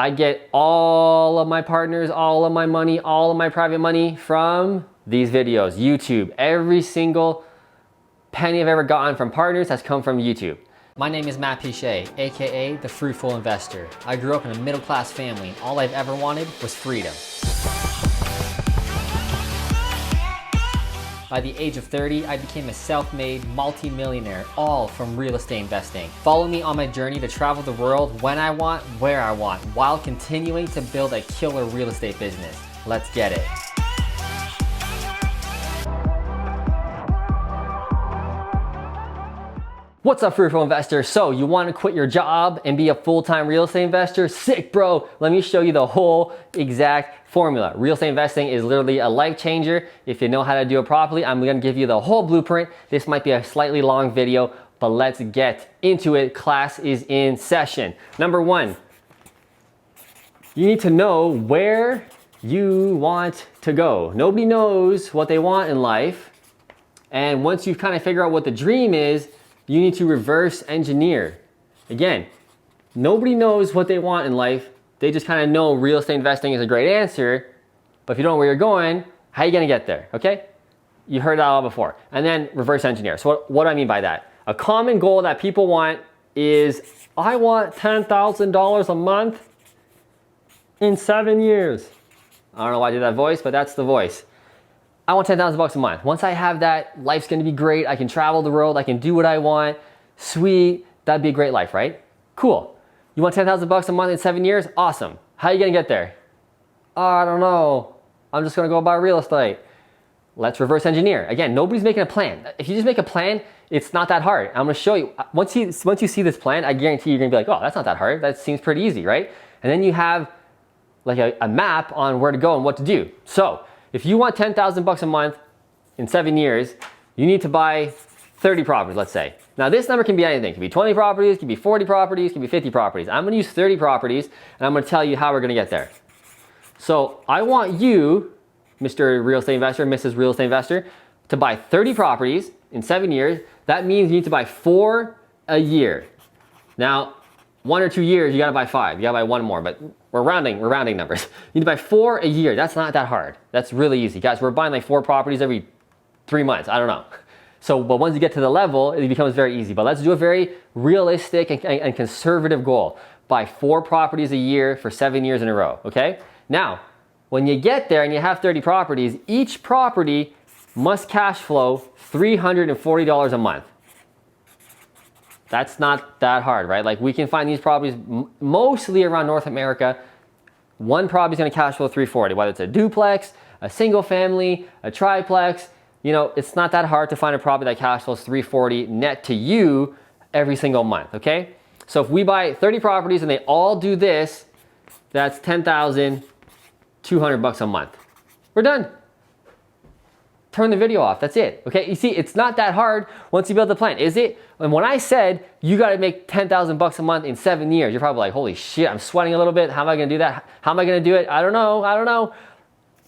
I get all of my partners, all of my money, all of my private money from these videos, YouTube. Every single penny I've ever gotten from partners has come from YouTube. My name is Piche, aka the Fruitful Investor. I grew up in a middle-class family, and all I've ever wanted was freedom. By the age of 30, I became a self-made multi-millionaire, all from real estate investing. Follow me on my journey to travel the world when I want, where I want, while continuing to build a killer real estate business. Let's get it. What's up, Fruitful Investor? So you want to quit your job and be a full-time real estate investor? Sick, bro. Let me show you the whole exact formula. Real estate investing is literally a life changer. If you know how to do it properly, I'm going to give you the whole blueprint. This might be a slightly long video, but let's get into it. Class is in session. Number one, you need to know where you want to go. Nobody knows what they want in life. And once you kind of figure out what the dream is, you need to reverse engineer. Again, nobody knows what they want in life. They just kind of know real estate investing is a great answer. But if you don't know where you're going, how are you going to get there? Okay? You heard that all before. And then reverse engineer. So what do I mean by that? A common goal that people want is, I want $10,000 a month in 7 years. I don't know why I did that voice, but that's the voice. I want 10,000 bucks a month. Once I have that, life's gonna be great. I can travel the world. I can do what I want. Sweet, that'd be a great life, right? Cool. You want 10,000 bucks a month in 7 years? Awesome. How are you gonna get there? Oh, I don't know. I'm just gonna go buy real estate. Let's reverse engineer. Again, nobody's making a plan. If you just make a plan, it's not that hard. I'm gonna show you. Once you see this plan, I guarantee you're gonna be like, oh, that's not that hard. That seems pretty easy, right? And then you have like a map on where to go and what to do. So, if you want 10,000 bucks a month in 7 years, you need to buy 30 properties, let's say. Now this number can be anything. It can be 20 properties, it can be 40 properties, it can be 50 properties. I'm gonna use 30 properties and I'm gonna tell you how we're gonna get there. So I want you, Mr. Real Estate Investor, Mrs. Real Estate Investor, to buy 30 properties in 7 years. That means you need to buy 4 a year. Now, 1 or 2 years, you gotta buy 5. You gotta buy 1 more, but we're rounding numbers. You need to buy 4 a year. That's not that hard. That's really easy. Guys, we're buying like 4 properties every 3 months. I don't know. So, but once you get to the level, it becomes very easy. But let's do a very realistic and conservative goal. Buy 4 properties a year for 7 years in a row, okay? Now, when you get there and you have 30 properties, each property must cash flow $340 a month. That's not that hard, right? Like we can find these properties mostly around North America. One property is going to cash flow $340, whether it's a duplex, a single family, a triplex. You know, it's not that hard to find a property that cash flows $340 net to you every single month, okay? So if we buy 30 properties and they all do this, that's $10,200 a month. We're done. Turn the video off, that's it, okay? You see, it's not that hard once you build the plan, is it? And when I said you gotta make 10,000 bucks a month in 7 years, you're probably like, holy shit, I'm sweating a little bit. How am I gonna do that? How am I gonna do it? I don't know.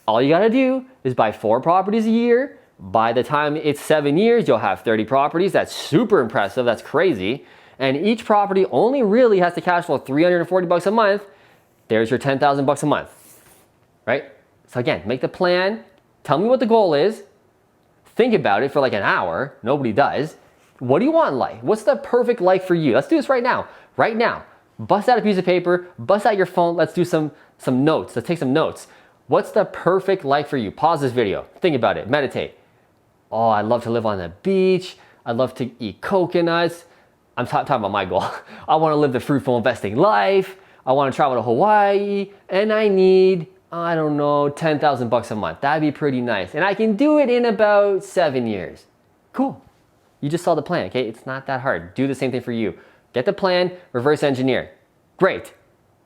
All you gotta do is buy 4 properties a year. By the time it's 7 years, you'll have 30 properties. That's super impressive, that's crazy. And each property only really has to cash flow $340 a month. There's your 10,000 bucks a month, right? So again, make the plan, tell me what the goal is, think about it for like an hour. Nobody does. What do you want in life? What's the perfect life for you? Let's do this right now. Right now. Bust out a piece of paper, bust out your phone. Let's do some notes. Let's take some notes. What's the perfect life for you? Pause this video. Think about it. Meditate. Oh, I'd love to live on the beach. I'd love to eat coconuts. I'm talking about my goal. I want to live the fruitful investing life. I want to travel to Hawaii. And I need, I don't know, 10,000 bucks a month. That'd be pretty nice. And I can do it in about 7 years. Cool. You just saw the plan, okay? It's not that hard. Do the same thing for you. Get the plan, reverse engineer. Great.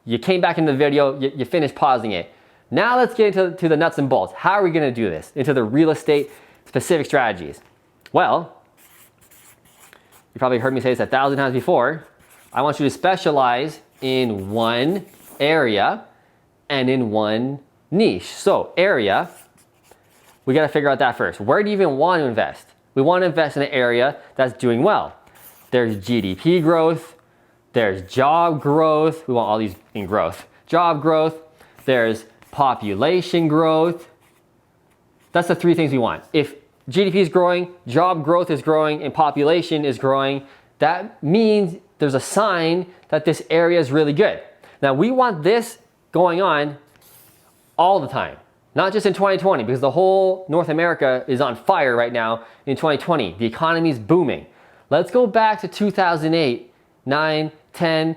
You came back into the video, you finished pausing it. Now let's get into the nuts and bolts. How are we gonna do this? Into the real estate specific strategies. Well, you probably heard me say this 1,000 times before. I want you to specialize in one area and in one niche. So area, we gotta figure out that first. Where do you even want to invest? We want to invest in an area that's doing well. There's GDP growth, there's job growth. We want all these in growth. job growth, there's population growth. That's the three things we want. If GDP is growing, job growth is growing, and population is growing, that means there's a sign that this area is really good. Now, we want this going on all the time, not just in 2020, because the whole North America is on fire right now in 2020. The economy is booming. Let's go back to 2008, 9, 10,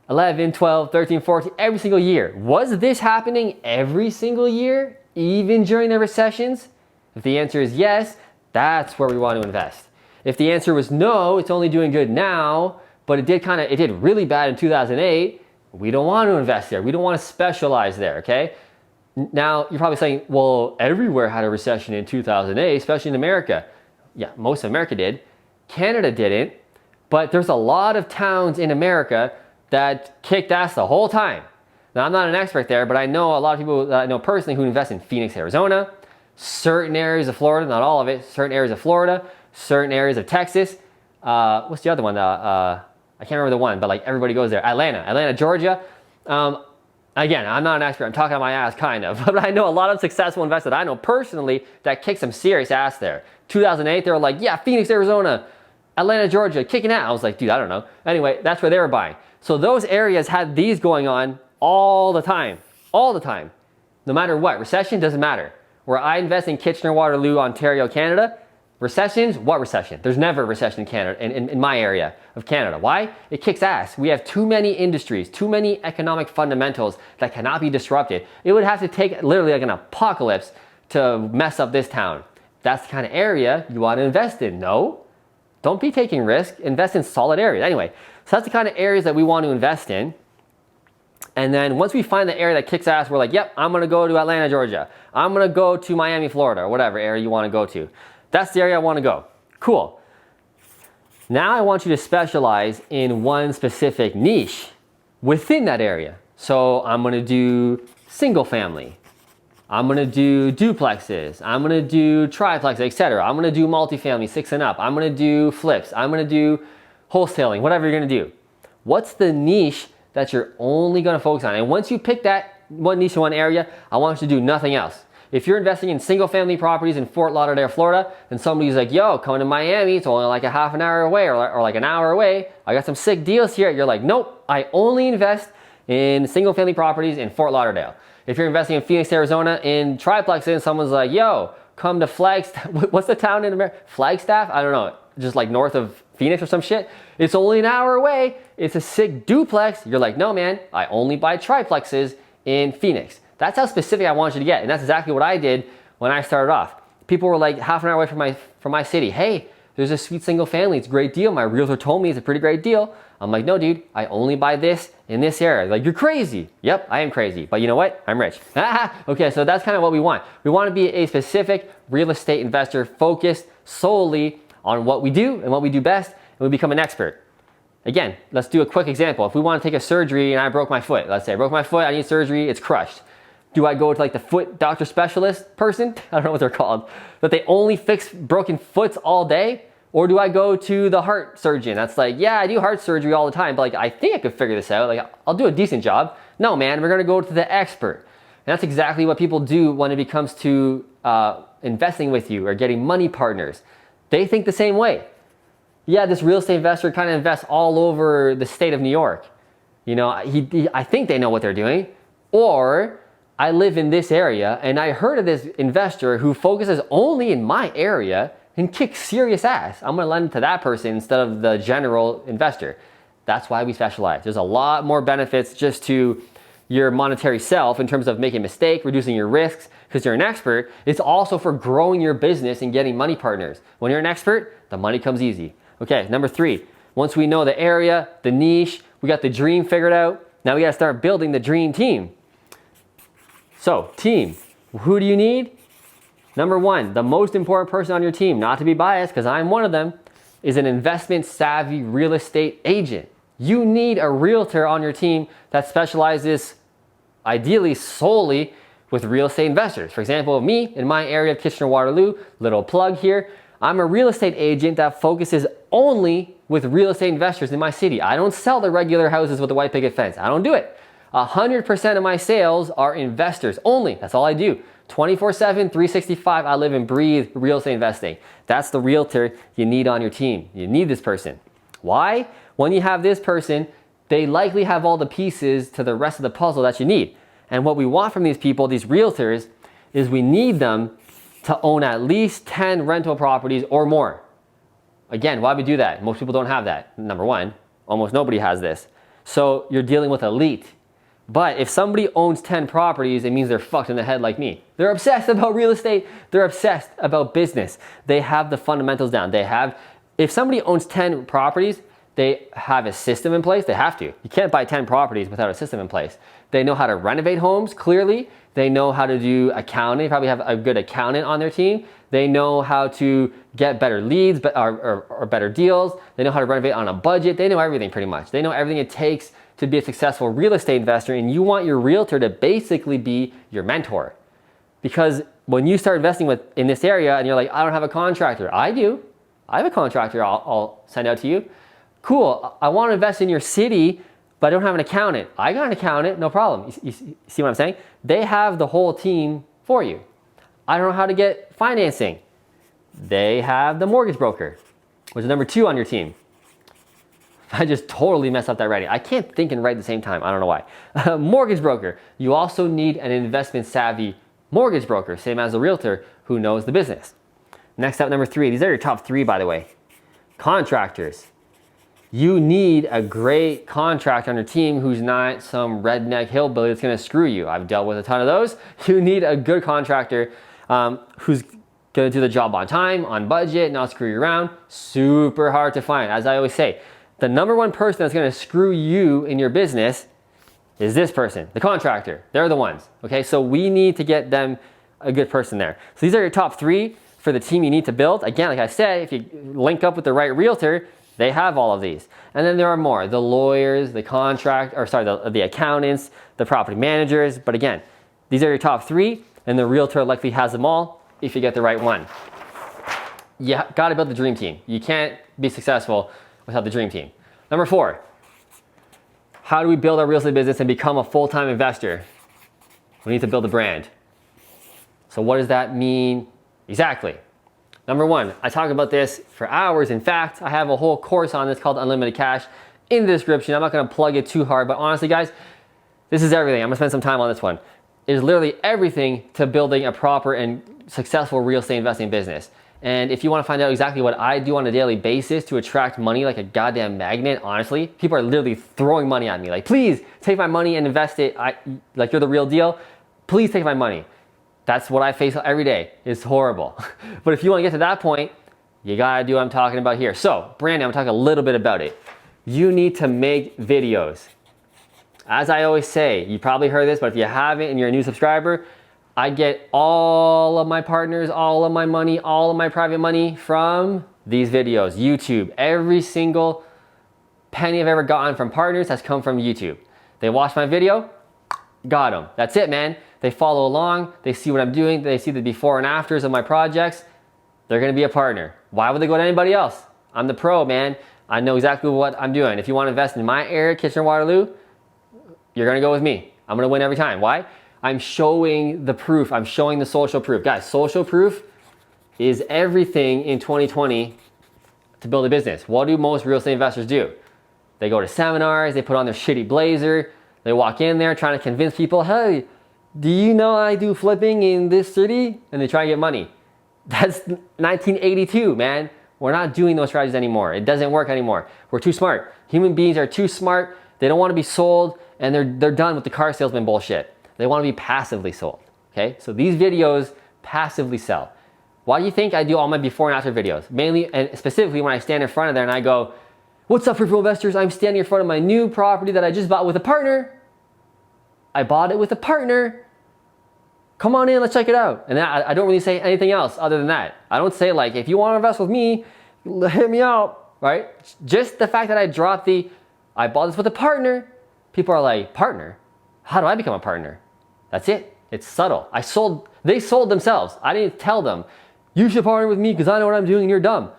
11, 12, 13, 14, every single year. Was this happening every single year, even during the recessions? If the answer is yes, that's where we want to invest. If the answer was no, it's only doing good now, but it did really bad in 2008, we don't want to invest there. We don't want to specialize there, okay? Now, you're probably saying, well, everywhere had a recession in 2008, especially in America. Yeah, most of America did. Canada didn't, but there's a lot of towns in America that kicked ass the whole time. Now, I'm not an expert there, but I know a lot of people that I know personally who invest in Phoenix, Arizona, certain areas of Florida, not all of it, certain areas of Florida, certain areas of Texas. What's the other one? I can't remember the one, but like everybody goes there. Atlanta, Georgia. Again, I'm not an expert. I'm talking on my ass, kind of. But I know a lot of successful investors that I know personally that kick some serious ass there. 2008, they were like, yeah, Phoenix, Arizona, Atlanta, Georgia, kicking out. I was like, dude, I don't know. Anyway, that's where they were buying. So those areas had these going on all the time. No matter what. Recession doesn't matter. Where I invest in Kitchener-Waterloo, Ontario, Canada, recessions, what recession? There's never a recession in Canada, in my area of Canada. Why? It kicks ass. We have too many industries, too many economic fundamentals that cannot be disrupted. It would have to take literally like an apocalypse to mess up this town. That's the kind of area you want to invest in. No, don't be taking risk. Invest in solid areas. Anyway, so that's the kind of areas that we want to invest in. And then once we find the area that kicks ass, we're like, yep, I'm going to go to Atlanta, Georgia. I'm going to go to Miami, Florida, or whatever area you want to go to. That's the area I want to go. Cool. Now I want you to specialize in one specific niche within that area. So I'm going to do single family. I'm going to do duplexes. I'm going to do triplexes, etc. I'm going to do multifamily, 6 and up. I'm going to do flips. I'm going to do wholesaling, whatever you're going to do. What's the niche that you're only going to focus on? And once you pick that one niche in one area, I want you to do nothing else. If you're investing in single family properties in Fort Lauderdale, Florida, and somebody's like, yo, come to Miami, it's only like a half an hour away or like an hour away, I got some sick deals here. You're like, nope, I only invest in single family properties in Fort Lauderdale. If you're investing in Phoenix, Arizona in triplexes, and someone's like, yo, come to Flagstaff. What's the town in America? Flagstaff? I don't know. Just like north of Phoenix or some shit. It's only an hour away. It's a sick duplex. You're like, no, man, I only buy triplexes in Phoenix. That's how specific I want you to get. And that's exactly what I did when I started off. People were like half an hour away from my city. Hey, there's a sweet single family. It's a great deal. My realtor told me it's a pretty great deal. I'm like, no, dude, I only buy this in this area. Like, you're crazy. Yep, I am crazy. But you know what? I'm rich. Okay, so that's kind of what we want. We want to be a specific real estate investor focused solely on what we do and what we do best, and we become an expert. Again, let's do a quick example. If we want to take a surgery and I broke my foot, let's say I broke my foot, I need surgery, it's crushed. Do I go to like the foot doctor specialist person? I don't know what they're called. That they only fix broken foots all day? Or do I go to the heart surgeon? That's like, yeah, I do heart surgery all the time, but like, I think I could figure this out. Like, I'll do a decent job. No, man, we're gonna go to the expert. And that's exactly what people do when it comes to investing with you or getting money partners. They think the same way. Yeah, this real estate investor kind of invests all over the state of New York. You know, I think they know what they're doing. Or I live in this area and I heard of this investor who focuses only in my area and kicks serious ass. I'm gonna lend to that person instead of the general investor. That's why we specialize. There's a lot more benefits just to your monetary self in terms of making a mistake, reducing your risks, because you're an expert. It's also for growing your business and getting money partners. When you're an expert, the money comes easy. Okay, number 3, once we know the area, the niche, we got the dream figured out, now we gotta start building the dream team. So, team, who do you need? Number 1, the most important person on your team, not to be biased because I'm one of them, is an investment savvy real estate agent. You need a realtor on your team that specializes ideally solely with real estate investors. For example, me in my area of Kitchener-Waterloo, little plug here, I'm a real estate agent that focuses only with real estate investors in my city. I don't sell the regular houses with the white picket fence. I don't do it. 100% of my sales are investors only. That's all I do. 24/7, 365, I live and breathe real estate investing. That's the realtor you need on your team. You need this person. Why? When you have this person, they likely have all the pieces to the rest of the puzzle that you need. And what we want from these people, these realtors, is we need them to own at least 10 rental properties or more. Again, why we do that? Most people don't have that. Number one, almost nobody has this. So you're dealing with elite. But if somebody owns 10 properties, it means they're fucked in the head like me. They're obsessed about real estate. They're obsessed about business. They have the fundamentals down. If somebody owns 10 properties, they have a system in place. They have to. You can't buy 10 properties without a system in place. They know how to renovate homes, clearly. They know how to do accounting. They probably have a good accountant on their team. They know how to get better leads or better deals. They know how to renovate on a budget. They know everything pretty much. They know everything it takes to be a successful real estate investor, and you want your realtor to basically be your mentor. Because when you start investing in this area and you're like, I don't have a contractor. I do. I have a contractor I'll send out to you. Cool, I want to invest in your city, but I don't have an accountant. I got an accountant, no problem. You see what I'm saying? They have the whole team for you. I don't know how to get financing. They have the mortgage broker, which is number 2 on your team. I just totally messed up that writing. I can't think and write at the same time. I don't know why. Mortgage broker. You also need an investment savvy mortgage broker, same as a realtor who knows the business. Next up, number 3. These are your top 3, by the way. Contractors. You need a great contractor on your team who's not some redneck hillbilly that's gonna screw you. I've dealt with a ton of those. You need a good contractor who's gonna do the job on time, on budget, not screw you around. Super hard to find. As I always say, the number 1 person that's gonna screw you in your business is this person, the contractor. They're the ones, okay? So we need to get them a good person there. So these are your top 3 for the team you need to build. Again, like I said, if you link up with the right realtor, they have all of these. And then there are more, the lawyers, the accountants, the property managers. But again, these are your top 3, and the realtor likely has them all if you get the right one. You gotta build the dream team. You can't be successful without the dream team. Number 4, how do we build our real estate business and become a full-time investor? We need to build a brand. So what does that mean exactly? Number 1, I talk about this for hours. In fact, I have a whole course on this called Unlimited Cash in the description. I'm not gonna plug it too hard, but honestly guys, this is everything. I'm gonna spend some time on this one. It is literally everything to building a proper and successful real estate investing business. And if you wanna find out exactly what I do on a daily basis to attract money like a goddamn magnet, honestly, people are literally throwing money at me. Like, please take my money and invest it. Like you're the real deal. Please take my money. That's what I face every day. It's horrible. But if you wanna get to that point, you gotta do what I'm talking about here. So, branding, I'm gonna talk a little bit about it. You need to make videos. As I always say, you probably heard this, but if you haven't and you're a new subscriber, I get all of my partners, all of my money, all of my private money from these videos, YouTube. Every single penny I've ever gotten from partners has come from YouTube. They watch my video, got them. That's it, man. They follow along, they see what I'm doing, they see the before and afters of my projects, they're gonna be a partner. Why would they go to anybody else? I'm the pro, man. I know exactly what I'm doing. If you wanna invest in my area, Kitchener-Waterloo, you're gonna go with me. I'm gonna win every time. Why? I'm showing the proof, I'm showing the social proof. Guys, social proof is everything in 2020 to build a business. What do most real estate investors do? They go to seminars, they put on their shitty blazer, they walk in there trying to convince people, hey, do you know I do flipping in this city? And they try to get money. That's 1982, man. We're not doing those strategies anymore. It doesn't work anymore. We're too smart. Human beings are too smart. They don't want to be sold, and they're done with the car salesman bullshit. They want to be passively sold, okay? So these videos passively sell. Why do you think I do all my before and after videos? Mainly, and specifically when I stand in front of there and I go, what's up, Fruitful Investors? I'm standing in front of my new property that I just bought with a partner. I bought it with a partner. Come on in, let's check it out. And I don't really say anything else other than that. I don't say like, if you want to invest with me, hit me out, right? Just the fact that I bought this with a partner, people are like, partner? How do I become a partner? That's it. It's subtle. They sold themselves. I didn't tell them, you should partner with me because I know what I'm doing and you're dumb.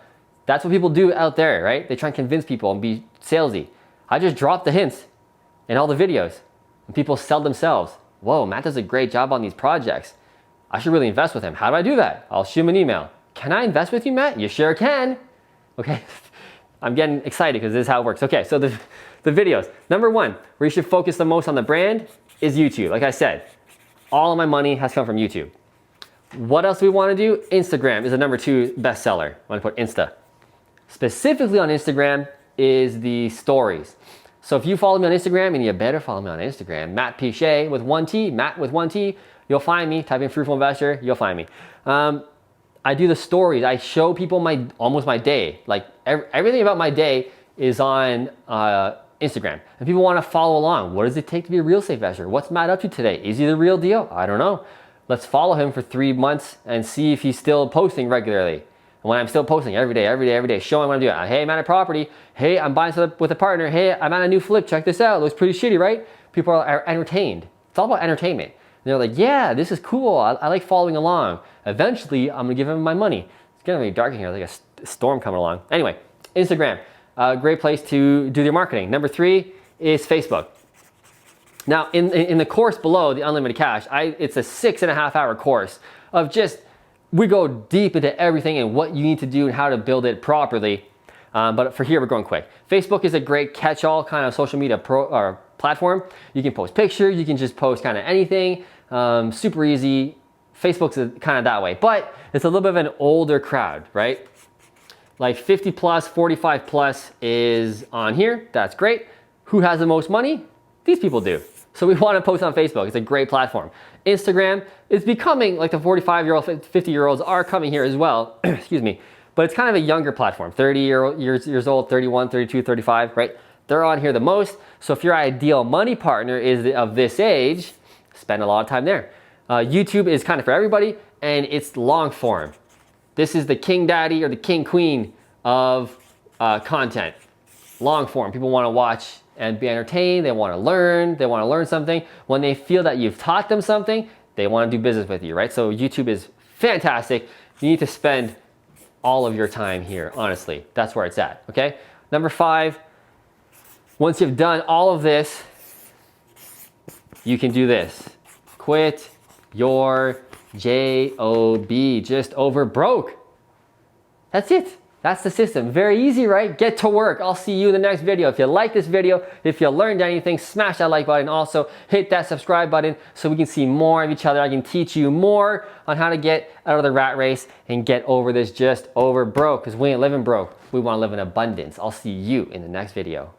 That's what people do out there, right? They try and convince people and be salesy. I just dropped the hints in all the videos. And people sell themselves. Whoa, Matt does a great job on these projects. I should really invest with him. How do I do that? I'll shoot him an email. Can I invest with you, Matt? You sure can. Okay, I'm getting excited because this is how it works. Okay, so the videos. Number one, where you should focus the most on the brand is YouTube. Like I said, all of my money has come from YouTube. What else do we want to do? Instagram is the number 2 bestseller. I want to put Insta. Specifically on Instagram is the stories. So if you follow me on Instagram, and you better follow me on Instagram, Matt Piche with 1 T, Matt with 1 T, you'll find me. Type in Fruitful Investor, you'll find me. I do the stories. I show people almost my day. Like everything about my day is on Instagram. And people want to follow along. What does it take to be a real estate investor? What's Matt up to today? Is he the real deal? I don't know. Let's follow him for 3 months and see if he's still posting regularly. And when I'm still posting every day, showing what I'm doing. Hey, I'm at a property. Hey, I'm buying something with a partner. Hey, I'm at a new flip. Check this out. It looks pretty shitty, right? People are entertained. It's all about entertainment. And they're like, yeah, this is cool. I like following along. Eventually, I'm gonna give him my money. It's gonna be dark in here, like a storm coming along. Anyway, Instagram, great place to do your marketing. Number 3 is Facebook. Now, in the course below, the Unlimited Cash, it's a 6.5 hour course of we go deep into everything and what you need to do and how to build it properly. But for here, we're going quick. Facebook is a great catch-all kind of social media platform. You can post pictures, you can just post kind of anything, super easy. Facebook's kind of that way, but it's a little bit of an older crowd, right? Like 50 plus, 45 plus is on here. That's great. Who has the most money? These people do. So we want to post on Facebook. It's a great platform. Instagram is becoming like the 45-year-old, 50-year-olds are coming here as well. Excuse me. But it's kind of a younger platform, 30 years old, 31, 32, 35, right? They're on here the most. So if your ideal money partner is of this age, spend a lot of time there. YouTube is kind of for everybody, and it's long form. This is the king daddy or the king queen of content. Long form. People want to watch and be entertained. They want to learn something. When they feel that you've taught them something, they want to do business with you, right? So YouTube is fantastic. You need to spend all of your time here, honestly. That's where it's at, okay? Number 5, once you've done all of this, you can do this. Quit your job, just over broke. That's it. That's the system. Very easy, right? Get to work. I'll see you in the next video. If you like this video, if you learned anything, smash that like button. Also, hit that subscribe button so we can see more of each other. I can teach you more on how to get out of the rat race and get over this just over broke, because we ain't living broke. We want to live in abundance. I'll see you in the next video.